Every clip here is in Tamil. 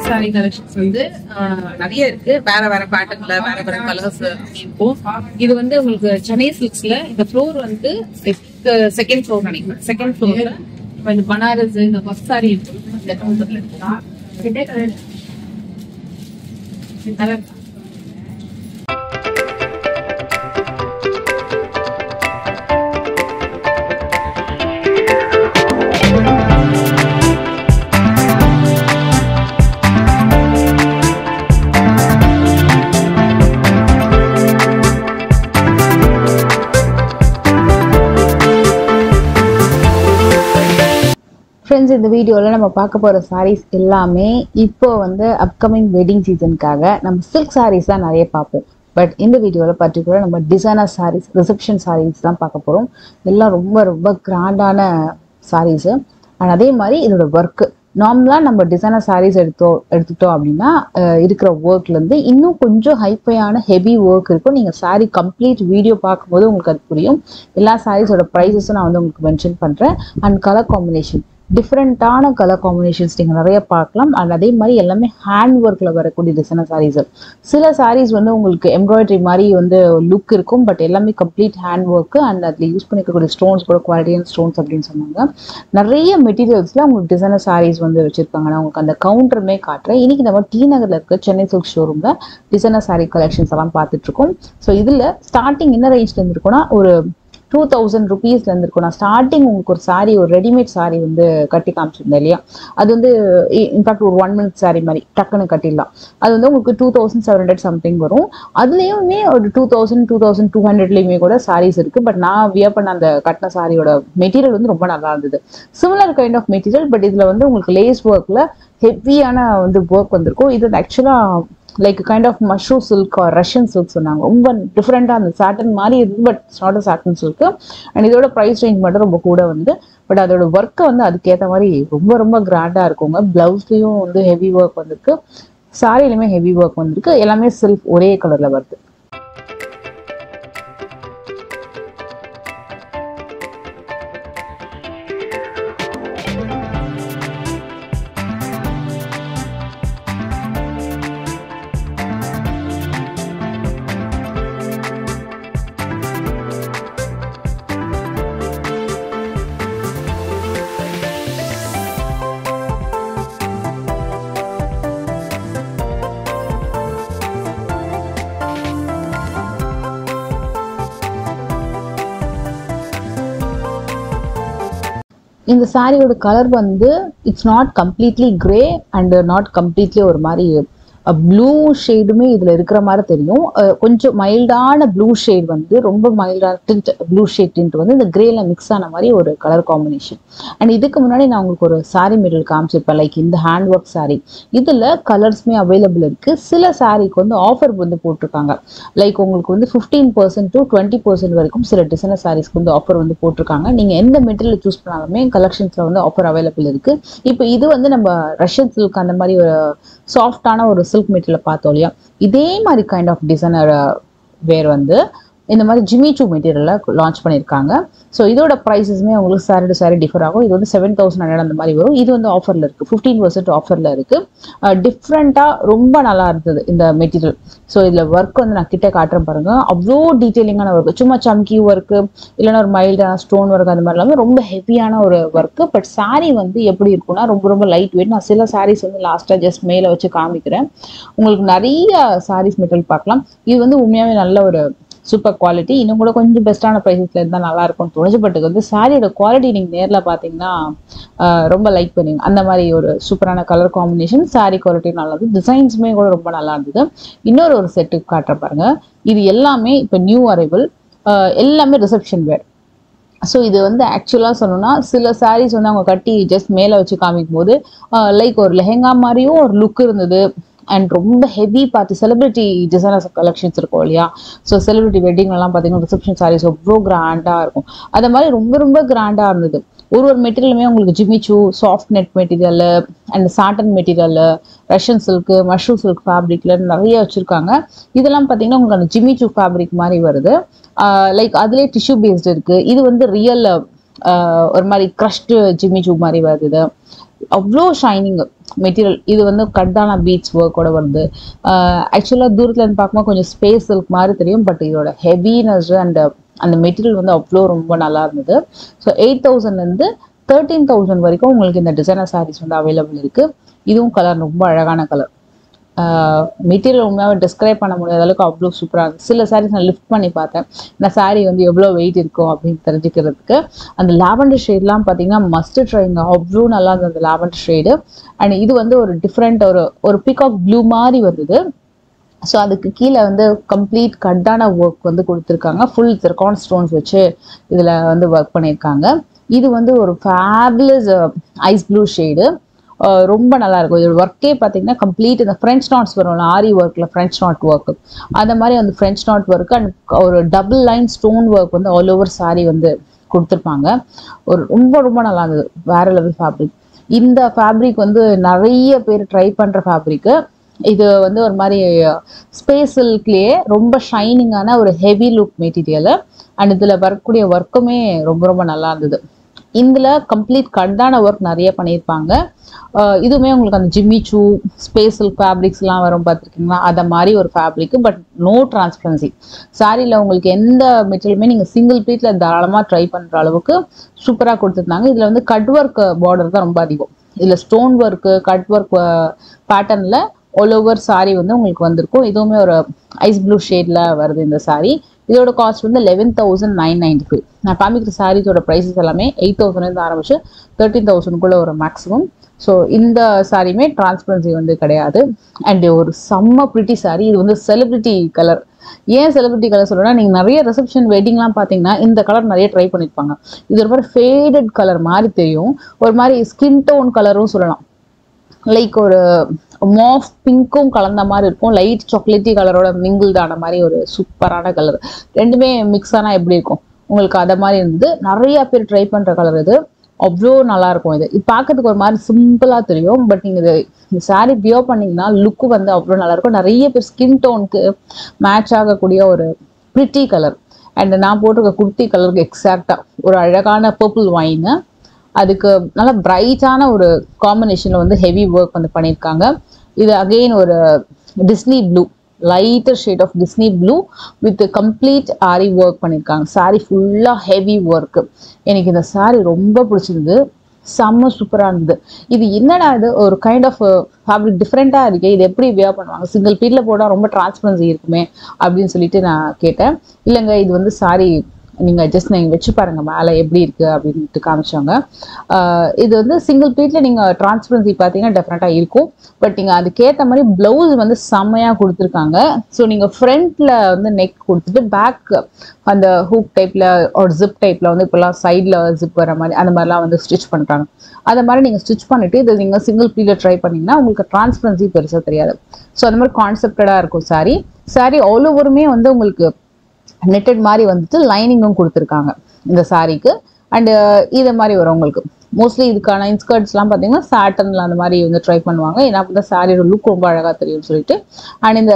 சாரி கலெக்ஷன்ஸ் வந்து நிறைய இருக்கு. வேற வேற பேட்டர்ன்ல வேற வேற கலர்ஸ் இருக்கும். இது வந்து உங்களுக்கு சென்னை சில்க்ஸ்ல இந்த ஃப்ளோர் வந்து செகண்ட் ஃப்ளோர் நினைக்கிறேன். செகண்ட் ஃப்ளோர்ல இந்த பனாரஸ் இந்த ஃபர்ஸ்ட் சாரி இருக்கு. ஃப்ரெண்ட்ஸ், இந்த வீடியோவில் நம்ம பார்க்க போகிற சாரீஸ் எல்லாமே இப்போ வந்து அப்கமிங் வெட்டிங் சீசனுக்காக நம்ம சில்க் சாரீஸ் தான் நிறைய பார்ப்போம். பட் இந்த வீடியோவில் பர்டிகுலராக நம்ம டிசைனர் சாரீஸ், ரிசப்ஷன் சாரீஸ் தான் பார்க்க போகிறோம். எல்லாம் ரொம்ப ரொம்ப கிராண்டான சாரீஸு. அண்ட் அதே மாதிரி இதோட ஒர்க்கு நார்மலாக நம்ம டிசைனர் சாரீஸ் எடுத்துட்டோம் அப்படின்னா இருக்கிற ஒர்க்லேருந்து இன்னும் கொஞ்சம் ஹைஃபையான ஹெவி ஒர்க் இருக்கும். நீங்கள் சாரீ கம்ப்ளீட் வீடியோ பார்க்கும்போது உங்களுக்கு அது புரியும். எல்லா சாரீஸோட ப்ரைஸஸும் நான் வந்து உங்களுக்கு மென்ஷன் பண்ணுறேன். அண்ட் கலர் காம்பினேஷன், டிஃப்ரெண்ட்டான கலர் காம்பினேஷன்ஸ் நீங்கள் நிறைய பார்க்கலாம். அண்ட் அதே மாதிரி எல்லாமே ஹேண்ட் ஒர்க்கில் வரக்கூடிய டிசைனர் சாரீஸ். சில சாரீஸ் வந்து உங்களுக்கு எம்ப்ராய்டரி மாதிரி வந்து லுக் இருக்கும், பட் எல்லாமே கம்ப்ளீட் ஹேண்ட் ஒர்க்கு. அண்ட் அதில் யூஸ் பண்ணிக்கக்கூடிய ஸ்டோன்ஸ் கூட குவாலிட்டியான ஸ்டோன்ஸ் அப்படின்னு சொன்னாங்க. நிறைய மெட்டீரியல்ஸில் உங்களுக்கு டிசைனர் சாரீஸ் வந்து வச்சுருக்காங்க. நான் உங்களுக்கு அந்த கவுண்டருமே காட்டுறேன். இன்றைக்கி நம்ம டி நகரில் இருக்க சென்னை சில்க் ஷோரூமில் டிசைனர் சாரீ கலெக்ஷன்ஸ் எல்லாம் பார்த்துட்ருக்கோம். ஸோ இதில் ஸ்டார்டிங் என்ன ரேஞ்சில் இருந்துருக்குன்னா ஒரு 2000 rupeesல இருந்திருக்கும். நான் ஸ்டார்டிங் உங்களுக்கு ஒரு சாரி, ஒரு ரெடிமேட் சாரி வந்து கட்டி காமிச்சிருந்தேன் இல்லையா, அது வந்து இன்ஃபேக்ட் ஒரு 1 minute சாரி மாதிரி டக்குன்னு கட்டிடலாம். அது வந்து உங்களுக்கு 2700 சம்திங் வரும். அதுலேயுமே ஒரு 2000 2200லையுமே கூட சாரீஸ் இருக்கு. பட் நான் வியர் பண்ண அந்த கட்டின சாரியோட மெட்டீரியல் வந்து ரொம்ப நல்லா இருந்தது. Similar kind of material, but இதுல வந்து உங்களுக்கு லேஸ் ஒர்க்ல ஹெவியான வந்து ஒர்க் வந்திருக்கும். இது ஆக்சுவலா like kind of mushroom silk or Russian silk சொன்னாங்க. ரொம்ப டிஃப்ரெண்டாக அந்த சாட்டன் மாதிரி இருந்து, but not a satin silk. And இதோட ப்ரைஸ் ரேஞ்ச் மட்டும் ரொம்ப கூட வந்து, பட் அதோட ஒர்க்கை வந்து அதுக்கேற்ற மாதிரி ரொம்ப ரொம்ப கிராண்டாக இருக்குங்க. பிளவுஸ்லையும் வந்து ஹெவி ஒர்க் வந்திருக்கு, சாரிலையுமே ஹெவி ஒர்க் வந்திருக்கு. எல்லாமே சில்க் ஒரே கலரில் வருது. இந்த சாரியோட கலர் வந்து it's not completely grey and not completely ஒரு மாதிரி ப்ளூ ஷேடுமே இதில் இருக்கிற மாதிரி தெரியும். கொஞ்சம் மைல்டான ப்ளூ ஷேட் வந்து ரொம்ப மைல்டான டிண்ட் ப்ளூ ஷேட் டிண்ட் வந்து இந்த கிரேல மிக்ஸ் ஆன மாதிரி ஒரு கலர் காம்பினேஷன். அண்ட் இதுக்கு முன்னாடி நான் உங்களுக்கு ஒரு சாரி மெட்டீரியல் காமிச்சிருப்பேன், லைக் இந்த ஹேண்ட் ஒர்க் சாரி. இதில் கலர்ஸுமே அவைலபிள் இருக்குது. சில சாரிக்கு வந்து ஆஃபர் வந்து போட்டிருக்காங்க. லைக் உங்களுக்கு வந்து 15% to 20% வரைக்கும் சில டிசைனர் சாரீஸ்க்கு வந்து ஆஃபர் வந்து போட்டிருக்காங்க. நீங்கள் எந்த மெட்டீரியல் சூஸ் பண்ணாலுமே கலெக்ஷன்ஸில் வந்து ஆஃபர் அவைலபிள் இருக்குது. இப்போ இது வந்து நம்ம ரஷ்யன் சில்க் அந்த மாதிரி ஒரு சாஃப்டான ஒரு சில்க் மெட்டீரியல் பார்த்தோம் இல்லையா, இதே மாதிரி கைண்ட் ஆஃப் டிசைனர் வேர் வந்து இந்த மாதிரி ஜிமிச்சூ மெட்டீரியலில் லான்ச் பண்ணியிருக்காங்க. ஸோ இதோட ப்ரைஸஸுமே உங்களுக்கு சாரி டு சாரி டிஃபர் ஆகும். இது வந்து 7,100 அந்த மாதிரி வரும். இது வந்து ஆஃபரில் இருக்குது, 15% ஆஃபரில் இருக்குது. டிஃப்ரெண்ட்டாக ரொம்ப நல்லா இருந்தது இந்த மெட்டீரியல். ஸோ இதில் ஒர்க் வந்து நான் கிட்ட காட்டுறேன் பாருங்க. அவ்வளோ டீட்டெயிலிங்கான ஒர்க்கு, சும்மா சம்கி ஒர்க்கு இல்லைன்னா ஒரு மைல்டான ஸ்டோன் ஒர்க் அந்த மாதிரி இல்லாமல் ரொம்ப ஹெவியான ஒரு ஒர்க்கு. பட் சாரீ வந்து எப்படி இருக்குன்னா ரொம்ப ரொம்ப லைட் வெயிட். நான் சில சாரீஸ் வந்து லாஸ்ட்டாக ஜஸ்ட் மேலே வச்சு காமிக்கிறேன். உங்களுக்கு நிறைய சாரீஸ் மெட்டீரியல் பார்க்கலாம். இது வந்து உண்மையாகவே நல்ல ஒரு சூப்பர் குவாலிட்டி. இன்னும் கூட கொஞ்சம் பெஸ்ட்டான ப்ரைஸஸ்ல இருந்தால் நல்லா இருக்கும்னு தோணுச்சு. பட் வந்து சாரியோட குவாலிட்டி நீங்கள் நேரில் பார்த்தீங்கன்னா ரொம்ப லைக் பண்ணுவீங்க. அந்த மாதிரி ஒரு சூப்பரான கலர் காம்பினேஷன், சாரி குவாலிட்டி நல்லா இருந்தது, டிசைன்ஸுமே கூட ரொம்ப நல்லா இருந்தது. இன்னொரு ஒரு செட்டு காட்டுற பாருங்க. இது எல்லாமே இப்போ நியூ அரைவல், எல்லாமே ரிசப்ஷன் வேர். ஸோ இது வந்து ஆக்சுவலாக சொல்லணும்னா சில சாரீஸ் வந்து அவங்க கட்டி ஜஸ்ட் மேலே வச்சு காமிக்கும் போது லைக் ஒரு லெஹெங்கா மாதிரியும் ஒரு லுக் இருந்தது. அண்ட் ரொம்ப heavy party celebrity designers collections இருக்கும் இல்லையா, ஸோ செலிபிரிட்டி வெட்டிங்லாம் பார்த்தீங்கன்னா ரிசப்ஷன் சாரீஸ் எவ்வளோ கிராண்டாக இருக்கும். அந்த மாதிரி ரொம்ப ரொம்ப கிராண்டாக இருந்தது. ஒரு மெட்டீரியலுமே உங்களுக்கு Jimmy Choo, soft net material and cotton material, Russian silk, mushroom silk ஃபேப்ரிக்ல நிறைய வச்சுருக்காங்க. இதெல்லாம் பார்த்தீங்கன்னா உங்களுக்கு அந்த ஜிமிச்சூ ஃபேப்ரிக் மாதிரி வருது. லைக் அதுலேயே டிஷ்யூ பேஸ்டு இருக்குது. இது வந்து ரியல் ஒரு மாதிரி க்ரஷ்டு ஜிமிச்சூ மாதிரி வருது. அவ்வளோ ஷைனிங் மெட்டீரியல். இது வந்து கட்டான பீட்ஸ் ஒர்க்கோட வருது. ஆக்சுவலாக தூரத்துல இருந்து பார்க்கும்போது கொஞ்சம் ஸ்பேஸ் சில்க் மாதிரி தெரியும், பட் இதோட ஹெவினஸ் அண்ட் அந்த மெட்டீரியல் வந்து அவ்வளோ ரொம்ப நல்லா இருந்தது. ஸோ 8,000லேருந்து 13,000 வரைக்கும் உங்களுக்கு இந்த டிசைனர் சாரீஸ் வந்து அவைலபிள் இருக்கு. இதுவும் கலர் ரொம்ப அழகான கலர். மெட்டீரியல் உண்மையாகவே டிஸ்கிரைப் பண்ண முடியாத அளவுக்கு அவ்வளோ சூப்பராக இருந்துச்சு. சில சாரீஸ் நான் லிஃப்ட் பண்ணி பார்த்தேன், இந்த சாரீ வந்து எவ்வளோ வெயிட் இருக்கும் அப்படின்னு தெரிஞ்சுக்கிறதுக்கு. அந்த லாவெண்டர் ஷேட்லாம் பார்த்தீங்கன்னா மஸ்ட் ட்ரைங்க, அவ்வளோ நல்லா இருந்தது அந்த லாவெண்டர் ஷேடு. அண்ட் இது வந்து ஒரு டிஃப்ரெண்ட் ஒரு பீகாக் ப்ளூ மாதிரி வந்தது. ஸோ அதுக்கு கீழே வந்து கம்ப்ளீட் கட்டான ஒர்க் வந்து கொடுத்துருக்காங்க. ஃபுல் ஜெர்கான் ஸ்டோன்ஸ் வச்சு இதில் வந்து ஒர்க் பண்ணியிருக்காங்க. இது வந்து ஒரு ஃபேபுலஸ் ஐஸ் ப்ளூ ஷேடு, ரொம்ப நல்லா இருக்கும். இதோட ஒர்க்கே பார்த்தீங்கன்னா கம்ப்ளீட் இந்த ஃப்ரெஞ்ச் நாட்ஸ் வரும்ல, ஆரி ஒர்க்கில் ஃப்ரெஞ்ச் நாட் ஒர்க், அந்த மாதிரி வந்து ஃப்ரெஞ்ச் நாட் ஒர்க் அண்ட் ஒரு டபுள் லைன் ஸ்டோன் ஒர்க் வந்து ஆல் ஓவர் சாரி வந்து கொடுத்துருப்பாங்க. ஒரு ரொம்ப ரொம்ப நல்லா இருந்தது, வேற லெவல் ஃபேப்ரிக். இந்த ஃபேப்ரிக் வந்து நிறைய பேர் ட்ரை பண்ணுற ஃபேப்ரிக்கு. இது வந்து ஒரு மாதிரி ஸ்பேஸ் சில்க்லேயே ரொம்ப ஷைனிங்கான ஒரு ஹெவி லுக் மெட்டீரியல். அண்ட் இதில் வரக்கூடிய ஒர்க்குமே ரொம்ப ரொம்ப நல்லா இருந்தது. இதில் கம்ப்ளீட் கட்டான ஒர்க் நிறைய பண்ணியிருப்பாங்க. இதுவுமே உங்களுக்கு அந்த ஜிம்மி சூ ஸ்பேஸ் சில்க் ஃபேப்ரிக்ஸ்லாம் வரும் பார்த்துருக்கீங்களா, அதை மாதிரி ஒரு ஃபேப்ரிக்கு, பட் நோ டிரான்ஸ்பரன்சி. சாரியில் உங்களுக்கு எந்த மெட்டீரியலுமே நீங்கள் சிங்கிள் ப்ளீட்டில் தாராளமாக ட்ரை பண்ணுற அளவுக்கு சூப்பராக கொடுத்துருந்தாங்க. இதில் வந்து கட் ஒர்க் பார்டர் தான் ரொம்ப அதிகம். இதில் ஸ்டோன் ஒர்க்கு கட் ஒர்க் பேட்டர்னில் ஆல் ஓவர் சாரி வந்து உங்களுக்கு வந்திருக்கும். இதுவுமே ஒரு ஐஸ் ப்ளூ ஷேட்ல வருது இந்த சாரி. இதோட காஸ்ட் வந்து 11,995. நான் காமிக்கிற சாரீஸோட ப்ரைஸஸ் எல்லாமே 8,000 ஆரம்பிச்சு 13,000 ஒரு மேக்ஸிமம். ஸோ இந்த சாரியுமே டிரான்ஸ்பரன்சி வந்து கிடையாது. அண்ட் ஒரு செம்ம பிரிட்டி சாரி. இது வந்து செலிபிரிட்டி கலர். ஏன் செலிபிரிட்டி கலர் சொல்றேன்னா, நீங்க நிறைய ரிசப்ஷன் வெட்டிங்லாம் பார்த்தீங்கன்னா இந்த கலர் நிறைய ட்ரை பண்ணியிருப்பாங்க. இது ஒரு மாதிரி ஃபேடட் கலர் மாதிரி தெரியும், ஒரு மாதிரி ஸ்கின் டோன் கலரும் சொல்லலாம். லைக் ஒரு மாஃப் பிங்க்கும் கலந்த மாதிரி இருக்கும், லைட் சாக்லேட்டி கலரோட மிங்கிள்ட் ஆன மாதிரி ஒரு சூப்பரான கலர். ரெண்டுமே மிக்ஸ் ஆனா எப்படி இருக்கும் உங்களுக்கு, அதை மாதிரி இருந்தது. நிறைய பேர் ட்ரை பண்ற கலர் இது, அவ்வளோ நல்லா இருக்கும். இது பார்க்கறதுக்கு ஒரு மாதிரி சிம்பிளா தெரியும், பட் நீங்க இந்த சாரி வியர் பண்ணீங்கன்னா லுக்கு வந்து அவ்வளோ நல்லா இருக்கும். நிறைய பேர் ஸ்கின் டோனுக்கு மேட்ச் ஆகக்கூடிய ஒரு பிரிட்டி கலர். அண்ட் நான் போட்டிருக்க குர்த்தி கலருக்கு எக்ஸாக்டா ஒரு அழகான பர்பிள் வைனு, அதுக்கு நல்ல பிரைட்டான ஒரு காம்பினேஷன்ல வந்து ஹெவி ஒர்க் வந்து பண்ணியிருக்காங்க. இது அகெயின் ஒரு Disney blue, lighter shade of Disney blue with complete aari work பண்ணியிருக்காங்க. சாரி ஃபுல்லா ஹெவி ஒர்க். எனக்கு இந்த சாரி ரொம்ப பிடிச்சிருந்தது, செம்ம சூப்பராக இருந்தது. இது என்னடா இது ஒரு கைண்ட் ஆஃப் ஃபேப்ரிக் டிஃப்ரெண்ட்டாக இருக்கு, இது எப்படி வியர் பண்ணுவாங்க, சிங்கிள் பீட்டில் போட்டால் ரொம்ப டிரான்ஸ்பரன்சி இருக்குமே அப்படின்னு சொல்லிட்டு நான் கேட்டேன். இல்லைங்க, இது வந்து சாரி நீங்கள் ஜஸ்ட் நீங்கள் வச்சு பாருங்க மேலே எப்படி இருக்குது அப்படின்ட்டு காமிச்சாங்க. இது வந்து சிங்கிள் பீட்டில் நீங்கள் டிரான்ஸ்பரன்சி பார்த்தீங்கன்னா டெஃபினட்டாக இருக்கும், பட் நீங்கள் அதுக்கேற்ற மாதிரி ப்ளவுஸ் வந்து செம்மையாக கொடுத்துருக்காங்க. ஸோ நீங்கள் ஃப்ரண்ட்டில் வந்து நெக் கொடுத்துட்டு பேக் அந்த ஹூக் டைப்பில் ஒரு ஜிப் டைப்பில் வந்து இப்போலாம் சைடில் ஜிப் வர மாதிரி அந்த மாதிரிலாம் வந்து ஸ்டிச் பண்ணுறாங்க. அதை மாதிரி நீங்கள் ஸ்டிச் பண்ணிவிட்டு இதை நீங்கள் சிங்கிள் பீட்டில் ட்ரை பண்ணிங்கன்னா உங்களுக்கு டிரான்ஸ்பரன்சி பெருசாக தெரியாது. ஸோ அந்த மாதிரி கான்செப்டடாக இருக்கும் சாரி. சாரி ஆல் ஓவருமே வந்து உங்களுக்கு நெட்டட் மாதிரி வந்துட்டு லைனிங்கும் கொடுத்துருக்காங்க இந்த சாரீக்கு. அண்ட் இதை மாதிரி வரும் உங்களுக்கு. மோஸ்ட்லி இதுக்கான இன்ஸ்கர்ட்ஸ்லாம் பார்த்தீங்கன்னா சாட்டன்ல அந்த மாதிரி வந்து ட்ரை பண்ணுவாங்க, ஏன்னா அப்போ தான் சாரியோட லுக் ரொம்ப அழகாக தெரியும்னு சொல்லிட்டு. அண்ட் இந்த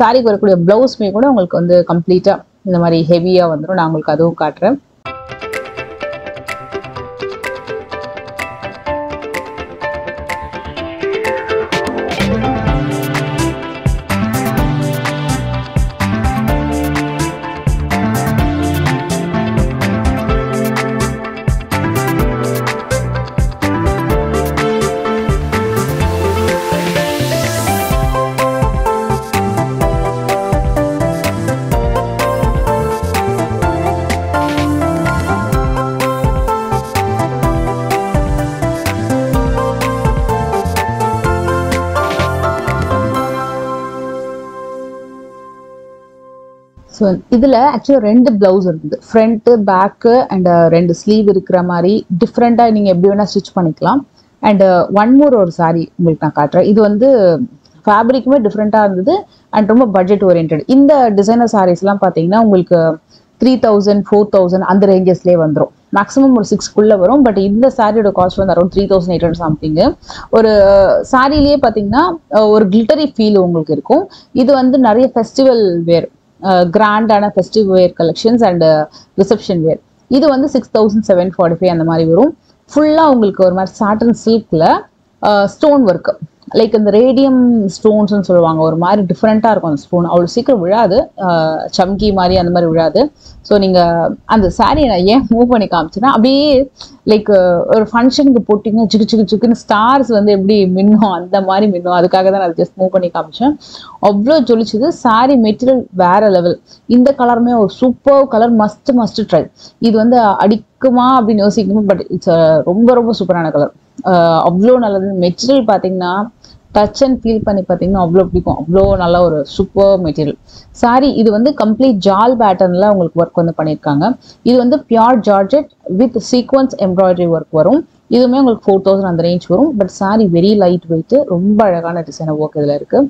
சாரிக்கு வரக்கூடிய ப்ளவுஸ்மே கூட உங்களுக்கு வந்து கம்ப்ளீட்டாக இந்த மாதிரி ஹெவியாக வந்துடும். நான் உங்களுக்கு அதுவும் காட்டுறேன். ஸோ இதில் ஆக்சுவலாக 2 ப்ளவுஸ் இருக்குது, ஃப்ரண்ட்டு பேக்கு அண்ட் 2 ஸ்லீவ் இருக்கிற மாதிரி டிஃப்ரெண்ட்டாக நீங்கள் எப்படி வேணால் ஸ்டிச் பண்ணிக்கலாம். அண்ட் ஒன் மோர் ஒரு சாரீ உங்களுக்கு நான் காட்டுறேன். இது வந்து ஃபேப்ரிக்குமே டிஃப்ரெண்ட்டாக இருந்தது அண்ட் ரொம்ப பட்ஜெட் ஓரியன்ட். இந்த டிசைனர் சாரீஸ்லாம் பார்த்தீங்கன்னா உங்களுக்கு 3,000 4,000 அந்த ரேஞ்சஸ்லேயே வந்துடும். மேக்ஸிமம் ஒரு 6க்குள்ளே வரும். பட் இந்த சாரியோட காஸ்ட் வந்து அரௌண்ட் 3,800 சம்திங்கு. ஒரு சாரிலேயே பார்த்தீங்கன்னா ஒரு கிளிட்டரி ஃபீல் உங்களுக்கு இருக்கும். இது வந்து நிறைய ஃபெஸ்டிவல் வேர், கிராண்டான festive wear collections and reception wear. இது வந்து 6,745 அந்த மாதிரி வரும். ஃபுல்லாக உங்களுக்கு ஒரு மாதிரி சாட்டன் சில்கில் ஸ்டோன் ஒர்க் லைக் இந்த ரேடியம் ஸ்டோன்ஸ்னு சொல்லுவாங்க, ஒரு மாதிரி டிஃப்ரெண்ட்டாக இருக்கும் அந்த ஸ்டோன், அவ்வளோ சீக்கிரம் விழாது, சம்கி மாதிரி அந்த மாதிரி விழாது. ஸோ நீங்கள் அந்த சாரியை நான் ஏன் மூவ் பண்ணி காமிச்சேன்னா, அப்படியே லைக் ஒரு ஃபங்க்ஷனுக்கு போட்டிங்கன்னா சிக்கு சிக்கு சிக்குன்னு ஸ்டார்ஸ் வந்து எப்படி மின்னும் அந்த மாதிரி மின்னும், அதுக்காக தான் நான் ஜஸ்ட் மூவ் பண்ணி காமிச்சேன். அவ்வளோ ஜொலிச்சுது. சாரி மெட்டீரியல் வேற லெவல். இந்த கலருமே ஒரு சூப்பர் கலர், மஸ்ட் ட்ரை. இது வந்து அடிக்குமா அப்படின்னு யோசிக்கணும், பட் இட்ஸ் ரொம்ப ரொம்ப சூப்பரான கலர். அவ்வளோ நல்லது. மெட்டீரியல் பார்த்தீங்கன்னா டச் அண்ட் ஃபீல் பண்ணி பார்த்தீங்கன்னா அவ்வளோ பிடிக்கும். அவ்வளோ நல்ல ஒரு சூப்பர் மெட்டீரியல் சாரி. இது வந்து கம்ப்ளீட் ஜால் பேட்டர்னில் உங்களுக்கு ஒர்க் வந்து பண்ணியிருக்காங்க. இது வந்து pure georgette with sequins embroidery work வரும். இதுவுமே உங்களுக்கு 4000 அந்த ரேஞ்ச் வரும். But sorry very light weight, ரொம்ப அழகான டிசைன் ஒர்க் இதில் இருக்குது.